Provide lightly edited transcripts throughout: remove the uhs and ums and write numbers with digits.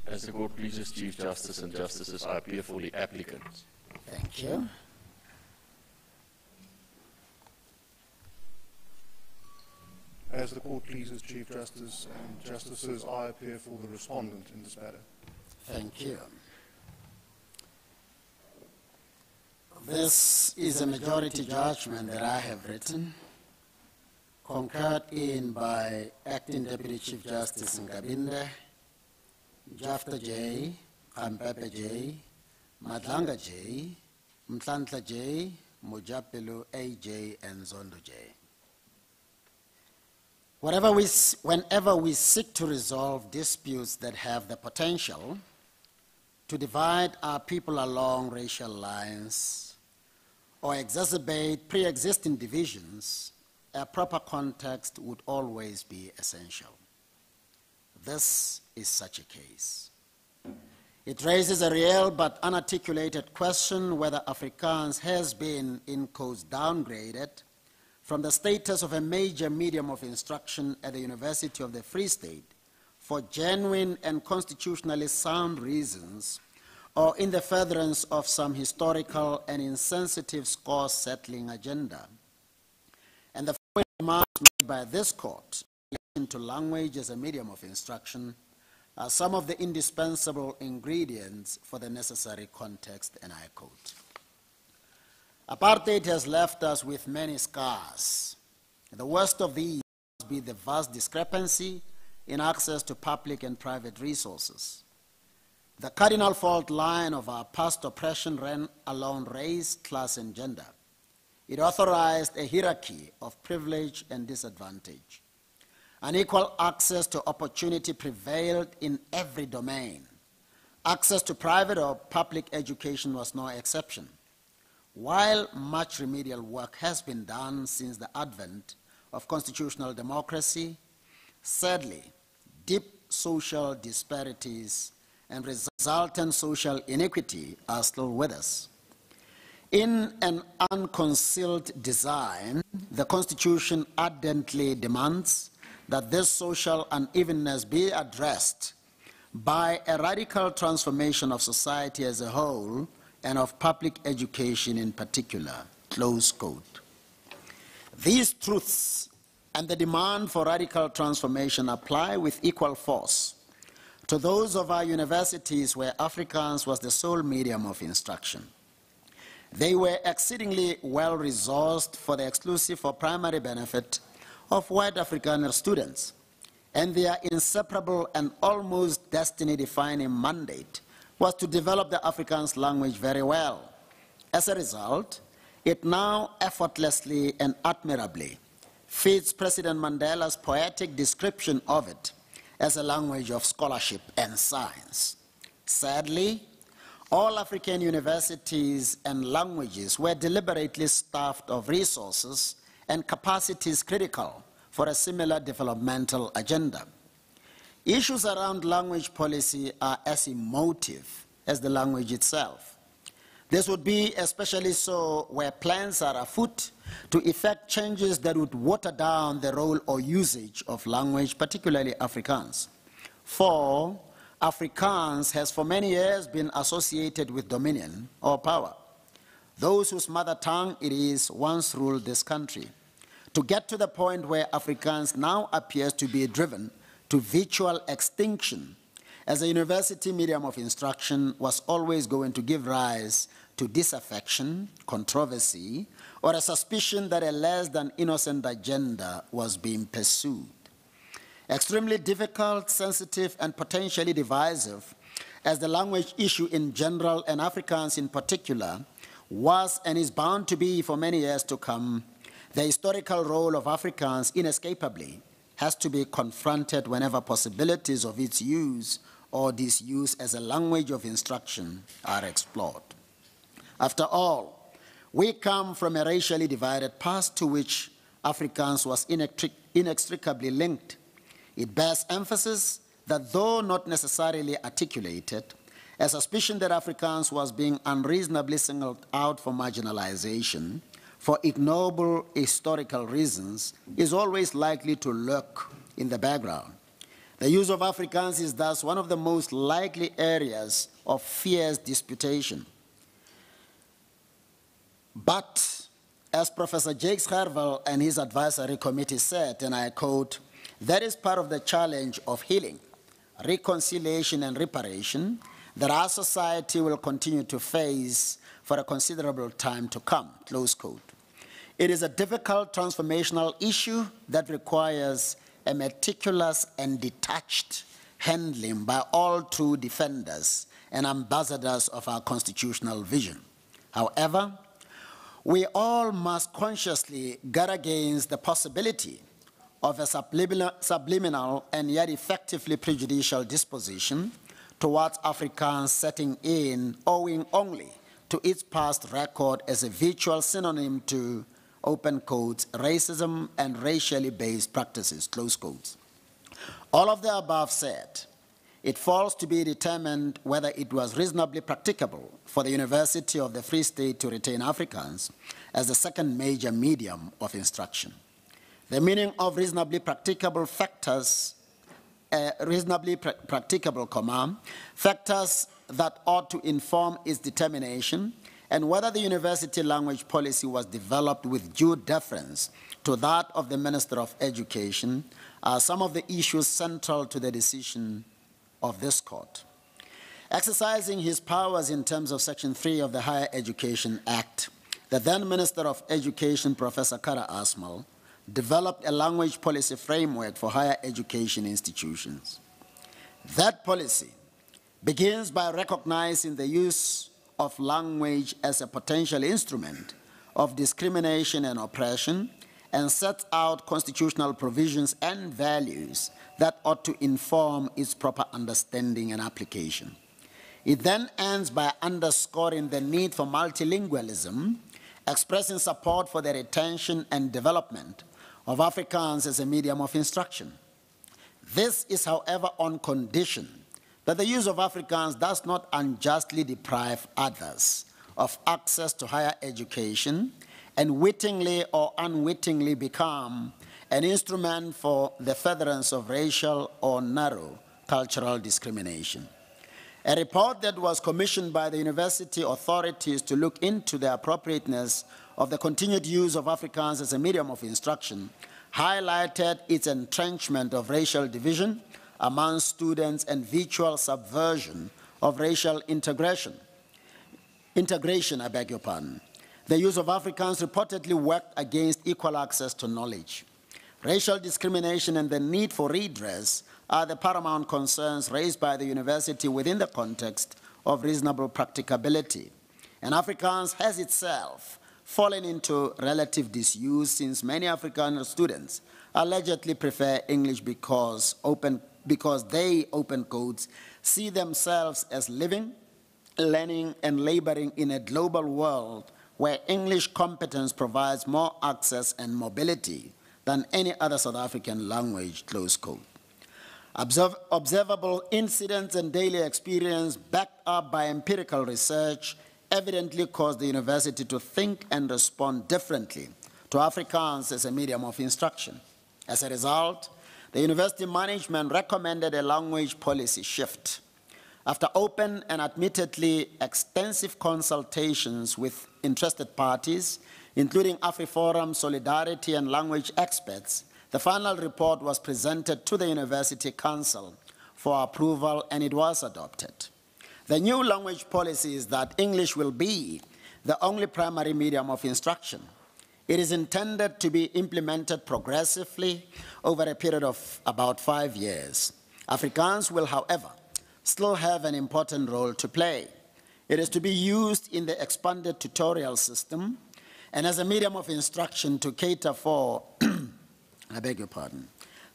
As the Court pleases Chief Justice and Justices, I appear for the applicants. Thank you. As the Court pleases Chief Justice and Justices, I appear for the respondent in this matter. Thank you. This is a majority judgment that I have written, concurred in by Acting Deputy Chief Justice Ngabinde, Jafta J, Kampepe J, Madlanga J, Mtlantla J, Mojapelo AJ, and Zondo J. Whenever we seek to resolve disputes that have the potential to divide our people along racial lines or exacerbate pre-existing divisions, a proper context would always be essential. This is such a case. It raises a real but unarticulated question whether Afrikaans has been, in quotes, downgraded from the status of a major medium of instruction at the University of the Free State for genuine and constitutionally sound reasons, or in the furtherance of some historical and insensitive score-settling agenda. And the following remarks made by this court into language as a medium of instruction are some of the indispensable ingredients for the necessary context, and I quote. Apartheid has left us with many scars. The worst of these must be the vast discrepancy in access to public and private resources. The cardinal fault line of our past oppression ran along race, class, and gender. It authorized a hierarchy of privilege and disadvantage. Unequal access to opportunity prevailed in every domain. Access to private or public education was no exception. While much remedial work has been done since the advent of constitutional democracy, sadly, deep social disparities and resultant social inequity are still with us. In an unconcealed design, the Constitution ardently demands that this social unevenness be addressed by a radical transformation of society as a whole and of public education in particular, close quote. These truths and the demand for radical transformation apply with equal force to those of our universities where Afrikaans was the sole medium of instruction. They were exceedingly well-resourced for the exclusive or primary benefit of white Afrikaner students, and their inseparable and almost destiny-defining mandate was to develop the Afrikaans language very well. As a result, it now effortlessly and admirably fits President Mandela's poetic description of it as a language of scholarship and science. Sadly, all African universities and languages were deliberately starved of resources and capacities critical for a similar developmental agenda. Issues around language policy are as emotive as the language itself. This would be especially so where plans are afoot to effect changes that would water down the role or usage of language, particularly Afrikaans. For Afrikaans has for many years been associated with dominion or power. Those whose mother tongue it is once ruled this country. To get to the point where Afrikaans now appears to be driven to virtual extinction as a university medium of instruction was always going to give rise to disaffection, controversy, or a suspicion that a less than innocent agenda was being pursued. Extremely difficult, sensitive, and potentially divisive, as the language issue in general and Afrikaans in particular was and is bound to be for many years to come, the historical role of Afrikaans inescapably has to be confronted whenever possibilities of its use or disuse as a language of instruction are explored. After all, we come from a racially divided past to which Afrikaans was inextricably linked. It bears emphasis that though not necessarily articulated, a suspicion that Afrikaans was being unreasonably singled out for marginalization for ignoble historical reasons is always likely to lurk in the background. The use of Afrikaans is thus one of the most likely areas of fierce disputation. But, as Professor Jakes Hervel and his advisory committee said, and I quote, "That is part of the challenge of healing, reconciliation, and reparation that our society will continue to face for a considerable time to come," close quote. It is a difficult transformational issue that requires a meticulous and detached handling by all true defenders and ambassadors of our constitutional vision. However, we all must consciously guard against the possibility of a subliminal and yet effectively prejudicial disposition towards Afrikaans setting in owing only to its past record as a virtual synonym to, open quotes, racism and racially based practices, close quotes. All of the above said, it falls to be determined whether it was reasonably practicable for the University of the Free State to retain Afrikaans as the second major medium of instruction. The meaning of reasonably practicable factors, factors that ought to inform its determination, and whether the university language policy was developed with due deference to that of the Minister of Education are some of the issues central to the decision of this court. Exercising his powers in terms of Section 3 of the Higher Education Act, the then Minister of Education, Professor Kara Asmal, developed a language policy framework for higher education institutions. That policy begins by recognizing the use of language as a potential instrument of discrimination and oppression, and sets out constitutional provisions and values that ought to inform its proper understanding and application. It then ends by underscoring the need for multilingualism, expressing support for the retention and development of Afrikaans as a medium of instruction. This is, however, on condition that the use of Afrikaans does not unjustly deprive others of access to higher education and wittingly or unwittingly become an instrument for the furtherance of racial or narrow cultural discrimination. A report that was commissioned by the university authorities to look into the appropriateness of the continued use of Afrikaans as a medium of instruction highlighted its entrenchment of racial division among students and virtual subversion of racial integration. The use of Afrikaans reportedly worked against equal access to knowledge. Racial discrimination and the need for redress are the paramount concerns raised by the university within the context of reasonable practicability. And Afrikaans has itself fallen into relative disuse since many Afrikaner students allegedly prefer English because they, open quotes, see themselves as living, learning, and laboring in a global world where English competence provides more access and mobility than any other South African language, close quote. Observable incidents and daily experience backed up by empirical research evidently caused the university to think and respond differently to Afrikaans as a medium of instruction. As a result, the university management recommended a language policy shift. After open and admittedly extensive consultations with interested parties, including AfriForum, Solidarity, and language experts, the final report was presented to the University Council for approval, and it was adopted. The new language policy is that English will be the only primary medium of instruction. It is intended to be implemented progressively over a period of about 5 years. Afrikaans will, however, still have an important role to play. It is to be used in the expanded tutorial system and as a medium of instruction to cater for,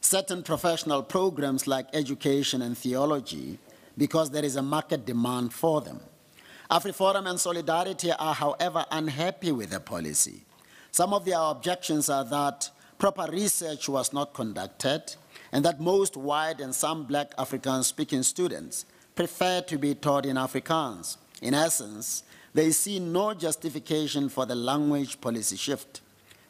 certain professional programs like education and theology, because there is a market demand for them. AfriForum and Solidarity are, however, unhappy with the policy. Some of their objections are that proper research was not conducted and that most white and some black Afrikaans-speaking students prefer to be taught in Afrikaans. In essence, they see no justification for the language policy shift.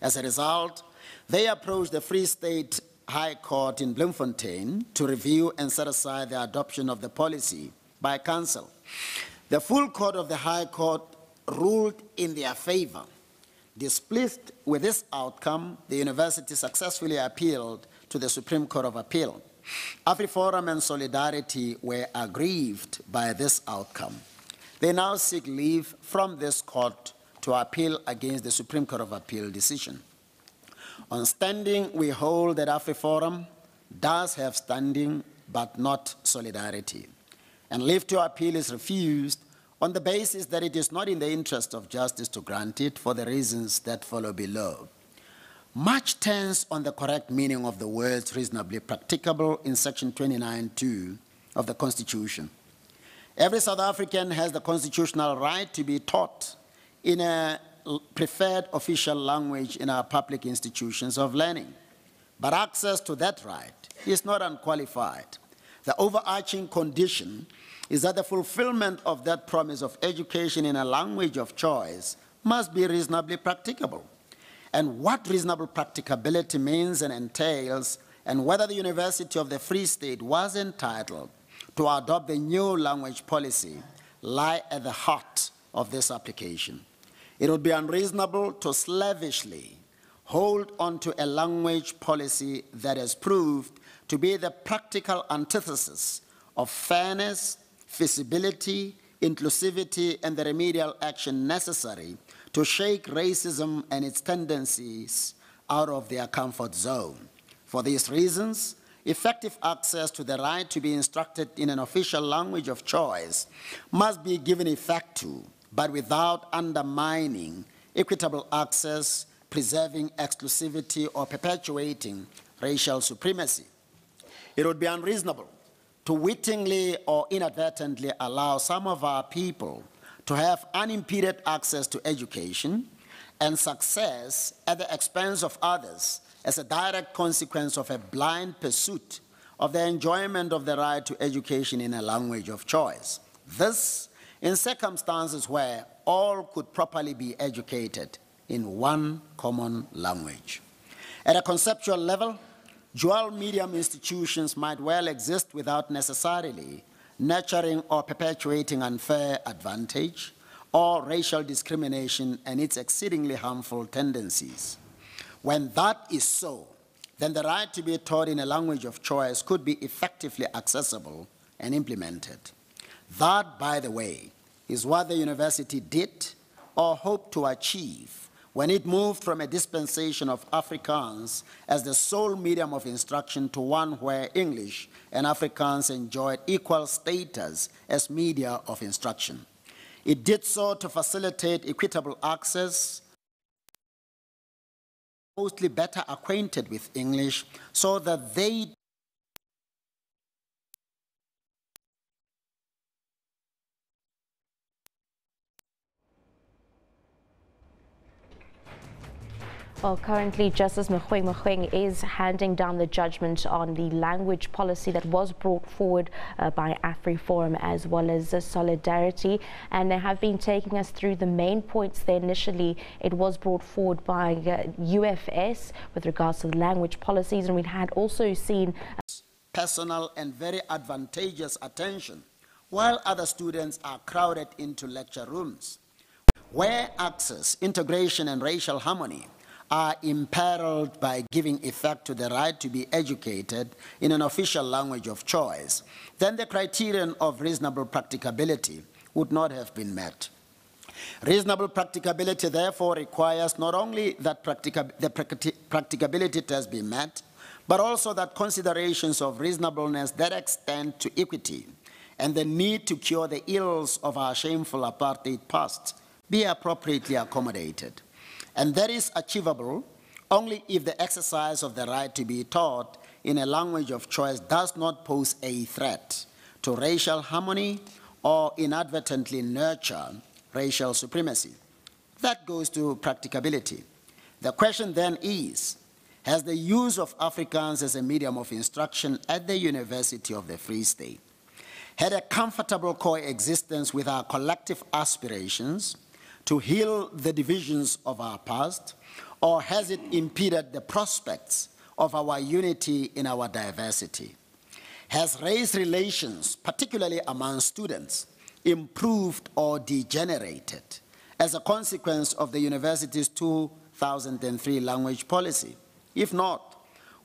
As a result, they approach the Free State High Court in Bloemfontein to review and set aside the adoption of the policy by Council. The full court of the High Court ruled in their favor. Displeased with this outcome, the university successfully appealed to the Supreme Court of Appeal. AfriForum and Solidarity were aggrieved by this outcome. They now seek leave from this court to appeal against the Supreme Court of Appeal decision. On standing, we hold that AfriForum does have standing, but not Solidarity. And leave to appeal is refused on the basis that it is not in the interest of justice to grant it for the reasons that follow below. Much turns on the correct meaning of the words reasonably practicable in section 29(2) of the Constitution. Every South African has the constitutional right to be taught in a preferred official language in our public institutions of learning. But access to that right is not unqualified. The overarching condition is that the fulfillment of that promise of education in a language of choice must be reasonably practicable. And what reasonable practicability means and entails, and whether the University of the Free State was entitled to adopt the new language policy, lie at the heart of this application. It would be unreasonable to slavishly hold on to a language policy that has proved to be the practical antithesis of fairness, feasibility, inclusivity, and the remedial action necessary to shake racism and its tendencies out of their comfort zone. For these reasons, effective access to the right to be instructed in an official language of choice must be given effect to, but without undermining equitable access, preserving exclusivity, or perpetuating racial supremacy. It would be unreasonable to wittingly or inadvertently allow some of our people to have unimpeded access to education and success at the expense of others as a direct consequence of a blind pursuit of the enjoyment of the right to education in a language of choice. This in circumstances where all could properly be educated in one common language. At a conceptual level, dual medium institutions might well exist without necessarily nurturing or perpetuating unfair advantage or racial discrimination and its exceedingly harmful tendencies. When that is so, then the right to be taught in a language of choice could be effectively accessible and implemented. That, by the way, is what the university did or hoped to achieve when it moved from a dispensation of Afrikaans as the sole medium of instruction to one where English and Afrikaans enjoyed equal status as media of instruction. It did so to facilitate equitable access, mostly better acquainted with English, so that they Well, currently, Justice Mogoeng is handing down the judgment on the language policy that was brought forward by AfriForum as well as Solidarity. And they have been taking us through the main points there. Initially, it was brought forward by UFS with regards to the language policies. And we had also seen personal and very advantageous attention, while other students are crowded into lecture rooms. Where access, integration, and racial harmony are imperiled by giving effect to the right to be educated in an official language of choice, then the criterion of reasonable practicability would not have been met. Reasonable practicability, therefore, requires not only that practicability test be met, but also that considerations of reasonableness that extend to equity and the need to cure the ills of our shameful apartheid past be appropriately accommodated. And that is achievable only if the exercise of the right to be taught in a language of choice does not pose a threat to racial harmony or inadvertently nurture racial supremacy. That goes to practicability. The question then is, has the use of Afrikaans as a medium of instruction at the University of the Free State had a comfortable coexistence with our collective aspirations to heal the divisions of our past, or has it impeded the prospects of our unity in our diversity. Has race relations, particularly among students, improved or degenerated as a consequence of the university's 2003 language policy? If not,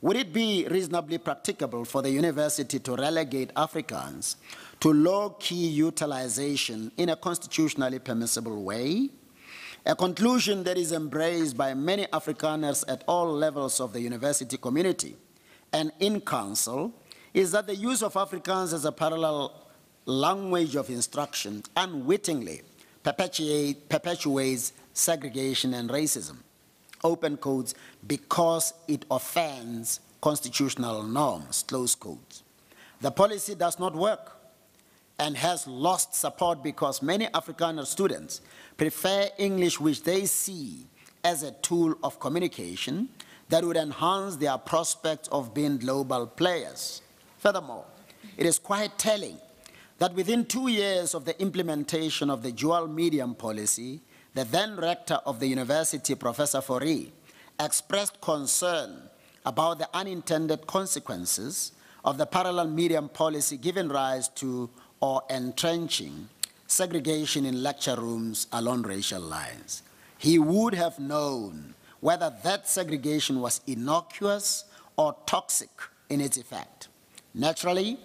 would it be reasonably practicable for the university to relegate Afrikaans to low-key utilization in a constitutionally permissible way? A conclusion that is embraced by many Afrikaners at all levels of the university community and in council is that the use of Afrikaans as a parallel language of instruction unwittingly perpetuates segregation and racism, open quotes, because it offends constitutional norms, close quotes. The policy does not work and has lost support because many Afrikaner students prefer English, which they see as a tool of communication that would enhance their prospects of being global players. Furthermore, it is quite telling that within 2 years of the implementation of the dual medium policy, the then rector of the university, Professor Fourie, expressed concern about the unintended consequences of the parallel medium policy giving rise to or entrenching segregation in lecture rooms along racial lines. He would have known whether that segregation was innocuous or toxic in its effect. Naturally,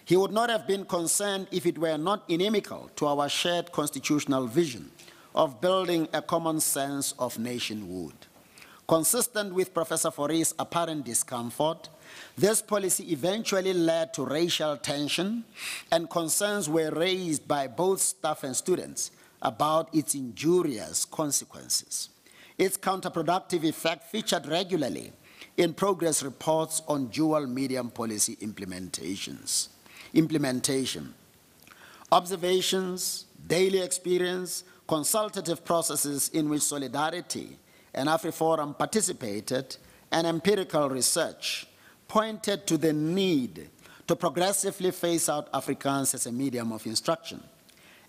he would not have been concerned if it were not inimical to our shared constitutional vision of building a common sense of nationhood. Consistent with Professor Fourie's apparent discomfort, this policy eventually led to racial tension, and concerns were raised by both staff and students about its injurious consequences. Its counterproductive effect featured regularly in progress reports on dual medium policy implementation. Observations, daily experience, consultative processes in which Solidarity and AfriForum participated, and empirical research pointed to the need to progressively phase out Afrikaans as a medium of instruction.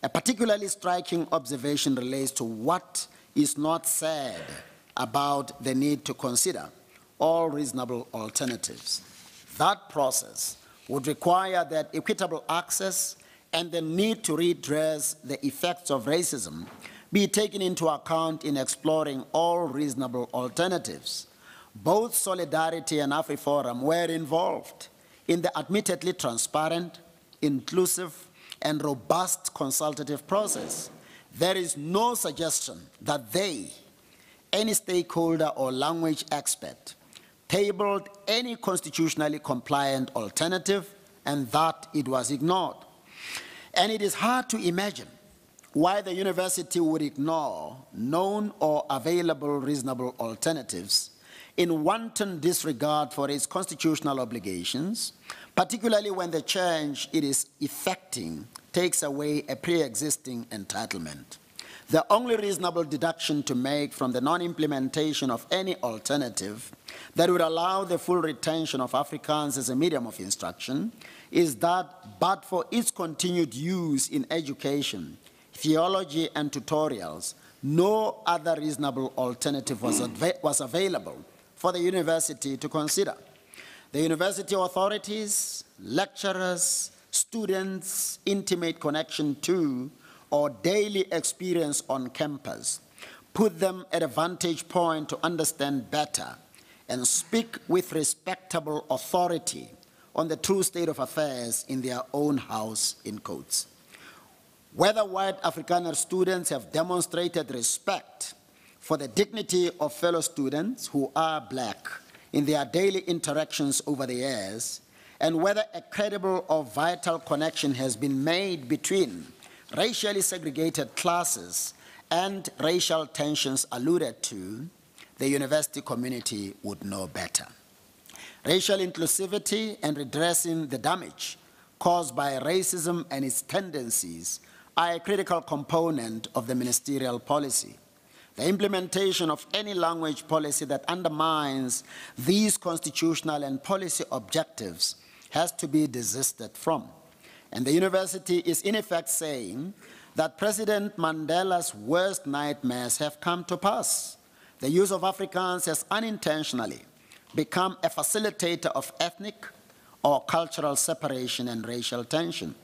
A particularly striking observation relates to what is not said about the need to consider all reasonable alternatives. That process would require that equitable access and the need to redress the effects of racism be taken into account in exploring all reasonable alternatives. Both Solidarity and AfriForum were involved in the admittedly transparent, inclusive, and robust consultative process. There is no suggestion that they, any stakeholder or language expert, tabled any constitutionally compliant alternative and that it was ignored. And it is hard to imagine why the university would ignore known or available reasonable alternatives in wanton disregard for its constitutional obligations, particularly when the change it is effecting takes away a pre-existing entitlement. The only reasonable deduction to make from the non-implementation of any alternative that would allow the full retention of Afrikaans as a medium of instruction is that, but for its continued use in education, theology, and tutorials, no other reasonable alternative was available for the university to consider. The university authorities, lecturers, students' intimate connection to or daily experience on campus put them at a vantage point to understand better and speak with respectable authority on the true state of affairs in their own house, in quotes. Whether white Afrikaner students have demonstrated respect for the dignity of fellow students who are black in their daily interactions over the years, and whether a credible or vital connection has been made between racially segregated classes and racial tensions alluded to, the university community would know better. Racial inclusivity and redressing the damage caused by racism and its tendencies are a critical component of the ministerial policy. The implementation of any language policy that undermines these constitutional and policy objectives has to be desisted from. And the university is in effect saying that President Mandela's worst nightmares have come to pass. The use of Afrikaans has unintentionally become a facilitator of ethnic or cultural separation and racial tension.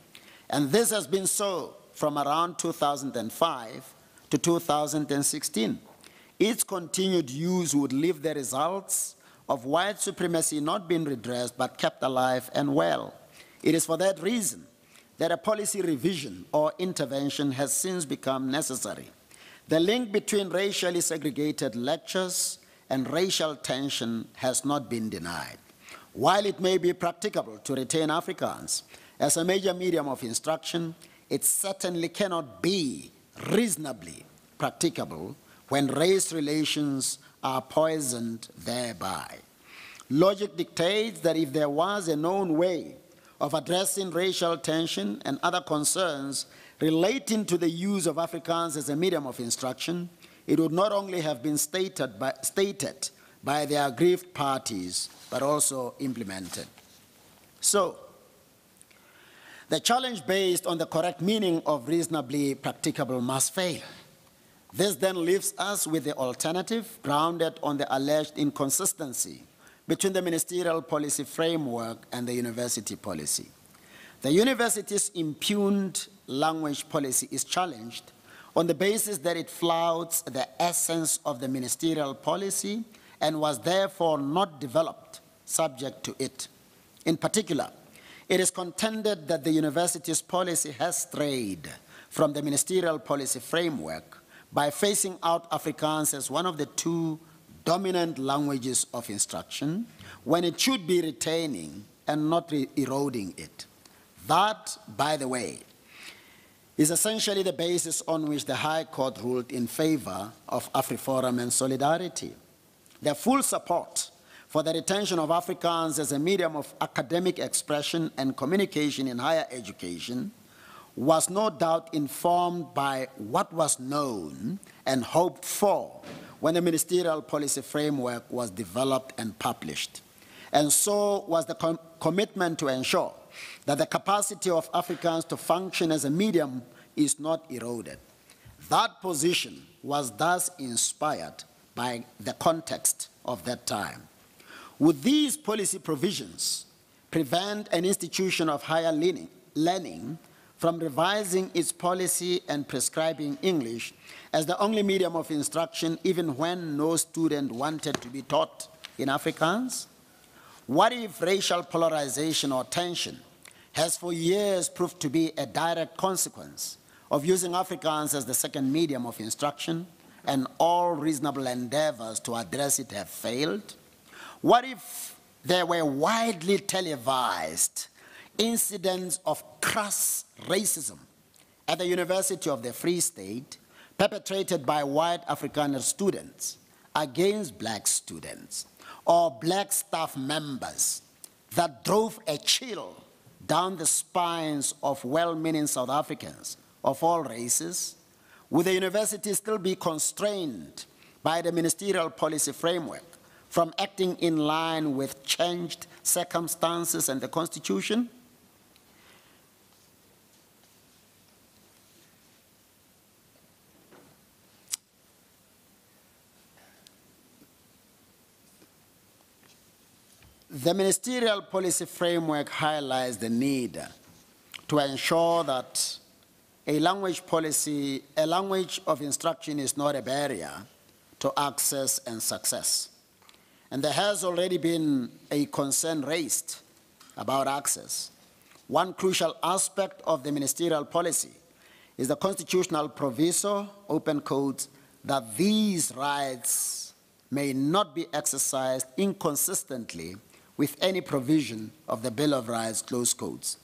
And this has been so from around 2005 to 2016. Its continued use would leave the results of white supremacy not being redressed but kept alive and well. It is for that reason that a policy revision or intervention has since become necessary. The link between racially segregated lectures and racial tension has not been denied. While it may be practicable to retain Afrikaans as a major medium of instruction, it certainly cannot be reasonably practicable when race relations are poisoned thereby. Logic dictates that if there was a known way of addressing racial tension and other concerns relating to the use of Afrikaans as a medium of instruction, it would not only have been stated by the aggrieved parties, but also implemented. So, the challenge based on the correct meaning of reasonably practicable must fail. This then leaves us with the alternative grounded on the alleged inconsistency between the ministerial policy framework and the university policy. The university's impugned language policy is challenged on the basis that it flouts the essence of the ministerial policy and was therefore not developed subject to it. In particular, it is contended that the university's policy has strayed from the ministerial policy framework by phasing out Afrikaans as one of the two dominant languages of instruction when it should be retaining and not eroding it. That, by the way, is essentially the basis on which the High Court ruled in favor of AfriForum and Solidarity. Their full support for the retention of Afrikaans as a medium of academic expression and communication in higher education was no doubt informed by what was known and hoped for when the ministerial policy framework was developed and published. And so was the commitment to ensure that the capacity of Afrikaans to function as a medium is not eroded. That position was thus inspired by the context of that time. Would these policy provisions prevent an institution of higher learning from revising its policy and prescribing English as the only medium of instruction even when no student wanted to be taught in Afrikaans? What if racial polarization or tension has for years proved to be a direct consequence of using Afrikaans as the second medium of instruction and all reasonable endeavors to address it have failed? What if there were widely televised incidents of crass racism at the University of the Free State perpetrated by white Afrikaner students against black students or black staff members that drove a chill down the spines of well-meaning South Africans of all races? Would the university still be constrained by the ministerial policy framework from acting in line with changed circumstances and the Constitution? The ministerial policy framework highlights the need to ensure that a language of instruction is not a barrier to access and success. And there has already been a concern raised about access. One crucial aspect of the ministerial policy is the constitutional proviso, open quotes, that these rights may not be exercised inconsistently with any provision of the Bill of Rights, close quotes.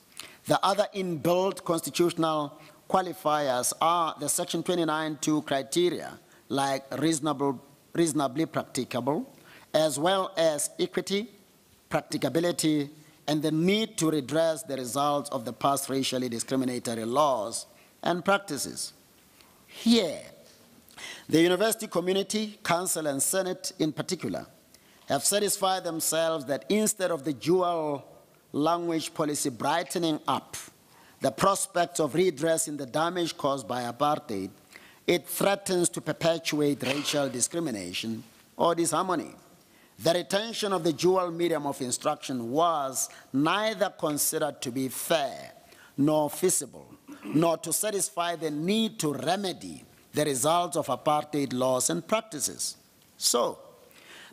The other inbuilt constitutional qualifiers are the Section 29(2) criteria, like reasonably practicable, as well as equity, practicability, and the need to redress the results of the past racially discriminatory laws and practices. Here, the university community, council, and senate in particular have satisfied themselves that instead of the dual language policy brightening up the prospects of redressing the damage caused by apartheid, it threatens to perpetuate racial discrimination or disharmony. The retention of the dual medium of instruction was neither considered to be fair nor feasible, nor to satisfy the need to remedy the results of apartheid laws and practices. So,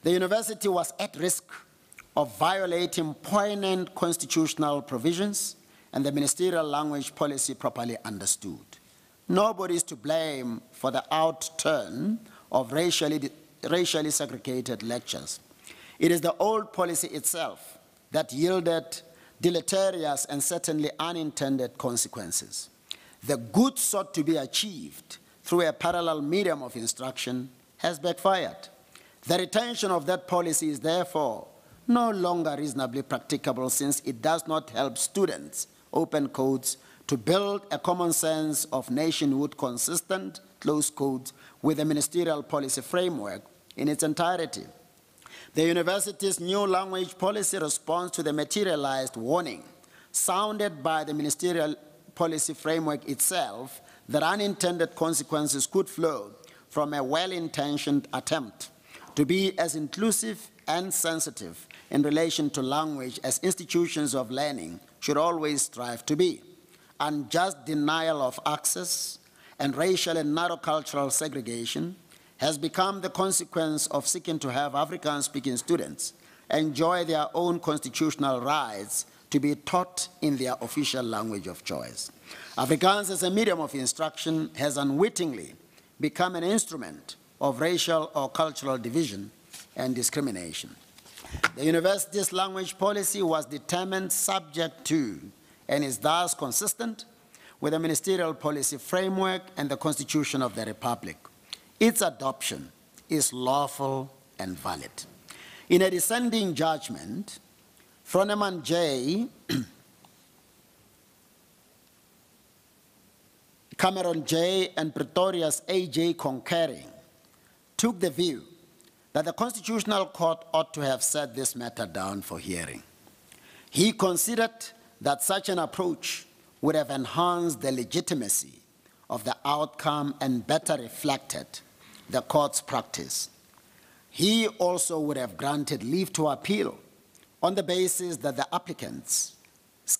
the university was at risk of violating poignant constitutional provisions and the ministerial language policy properly understood. Nobody is to blame for the outturn of racially segregated lectures. It is the old policy itself that yielded deleterious and certainly unintended consequences. The good sought to be achieved through a parallel medium of instruction has backfired. The retention of that policy is therefore no longer reasonably practicable, since it does not help students, open quotes, to build a common sense of nationhood consistent, close quotes, with the ministerial policy framework in its entirety. The university's new language policy responds to the materialized warning sounded by the ministerial policy framework itself that unintended consequences could flow from a well-intentioned attempt to be as inclusive and sensitive in relation to language as institutions of learning should always strive to be. Unjust denial of access and racial and narrow cultural segregation has become the consequence of seeking to have Afrikaans-speaking students enjoy their own constitutional rights to be taught in their official language of choice. Afrikaans as a medium of instruction has unwittingly become an instrument of racial or cultural division and discrimination. The university's language policy was determined subject to and is thus consistent with the ministerial policy framework and the Constitution of the Republic. Its adoption is lawful and valid. In a dissenting judgment, Froneman J., Cameron J., and Pretorius A.J. concurring, took the view that the Constitutional Court ought to have set this matter down for hearing. He considered that such an approach would have enhanced the legitimacy of the outcome and better reflected the court's practice. He also would have granted leave to appeal on the basis that the applicant's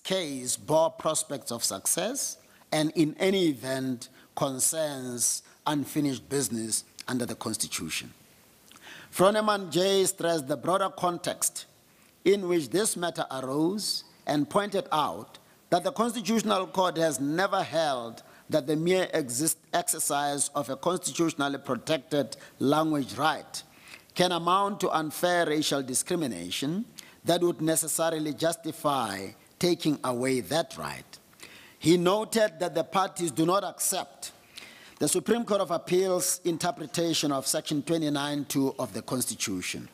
case bore prospects of success and in any event concerns unfinished business under the Constitution. Froneman J. stressed the broader context in which this matter arose and pointed out that the Constitutional Court has never held that the mere exercise of a constitutionally protected language right can amount to unfair racial discrimination that would necessarily justify taking away that right. He noted that the parties do not accept the Supreme Court of Appeals' interpretation of Section 29(2) of the Constitution.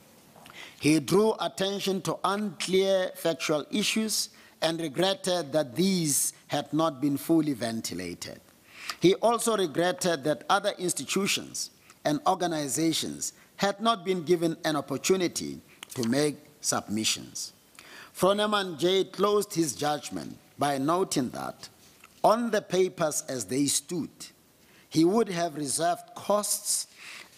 He drew attention to unclear factual issues and regretted that these had not been fully ventilated. He also regretted that other institutions and organizations had not been given an opportunity to make submissions. Froneman J. closed his judgment by noting that, on the papers as they stood, he would have reserved costs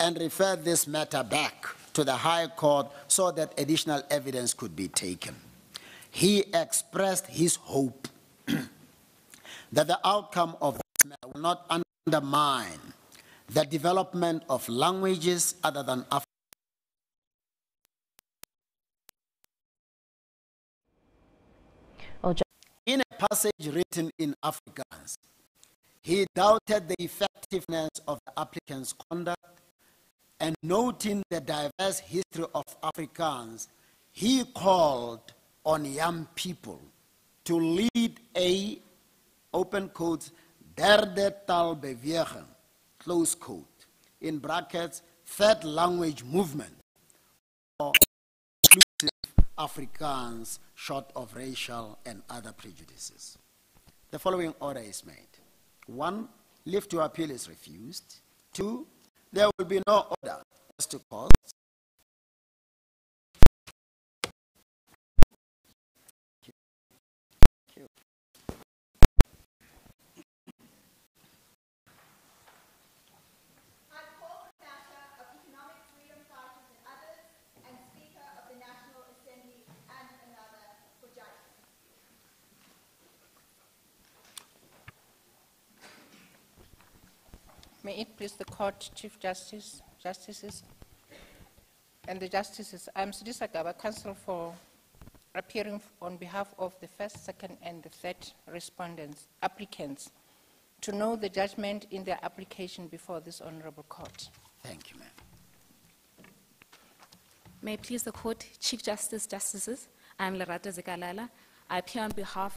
and referred this matter back to the High Court so that additional evidence could be taken. He expressed his hope that the outcome of this matter will not undermine the development of languages other than African. In a passage written in Afrikaans, he doubted the effectiveness of the applicant's conduct, and noting the diverse history of Afrikaans, he called on young people to lead a, open quotes, derde taalbeweging, close quote, in brackets, third language movement, or inclusive Afrikaans, short of racial and other prejudices. The following order is made. 1, leave to appeal is refused. 2, there will be no order as to costs. I call the matter of economic freedom fighters and others, and Speaker May it please the court, Chief Justice, Justices, and the Justices. I'm Sidisa Gaba, counsel for appearing on behalf of the first, second, and the third respondents, applicants, to know the judgment in their application before this honorable court. Thank you, ma'am. May it please the court, Chief Justice, Justices, I'm Lerata Zikalala. I appear on behalf